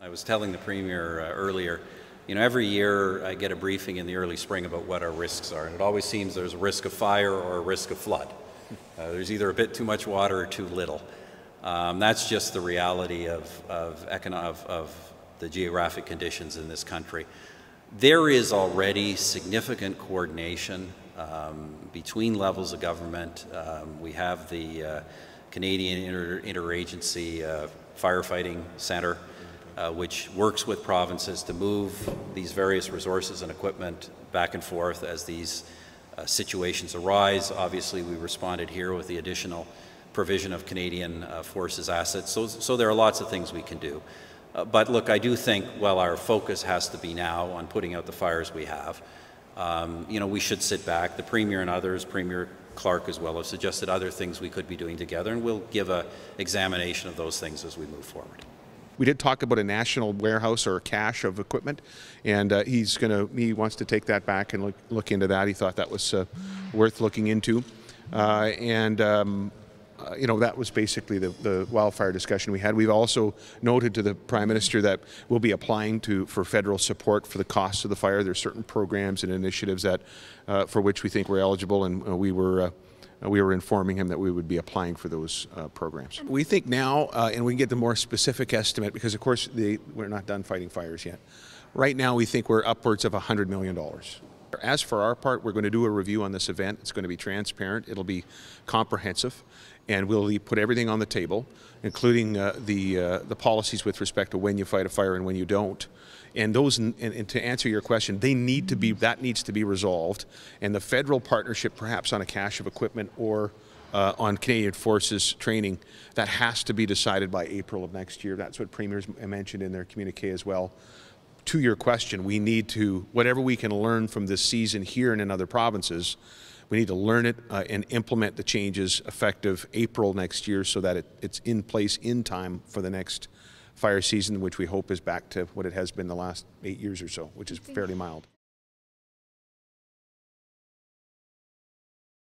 I was telling the Premier earlier, every year I get a briefing in the early spring about what our risks are, and it always seems there's a risk of fire or a risk of flood. There's either a bit too much water or too little. That's just the reality of the geographic conditions in this country. There is already significant coordination between levels of government. We have the Canadian Interagency Firefighting Centre, which works with provinces to move these various resources and equipment back and forth as these situations arise. Obviously, we responded here with the additional provision of Canadian Forces assets. So there are lots of things we can do. But look, I do think, while our focus has to be now on putting out the fires we have, we should sit back. The Premier and others, Premier Clark as well, have suggested other things we could be doing together, and we'll give an examination of those things as we move forward. We did talk about a national warehouse or a cache of equipment, and he wants to take that back and look into that. He thought that was worth looking into, that was basically the wildfire discussion we had. We've also noted to the Prime Minister that we'll be applying for federal support for the costs of the fire. There's certain programs and initiatives that for which we think we're eligible, and we were informing him that we would be applying for those programs. We think now, and we can get the more specific estimate, because of course we're not done fighting fires yet. Right now we think we're upwards of $100 million. As for our part, we're going to do a review on this event. It's going to be transparent, it'll be comprehensive, and we'll put everything on the table, including the policies with respect to when you fight a fire and when you don't. And those, and to answer your question, that needs to be resolved. And the federal partnership, perhaps on a cache of equipment or on Canadian Forces training, that has to be decided by April of next year. That's what Premiers mentioned in their communique as well. To your question, we need to, whatever we can learn from this season here and in other provinces, we need to learn it and implement the changes effective April next year, so that it's in place in time for the next fire season, which we hope is back to what it has been the last 8 years or so, which is fairly mild.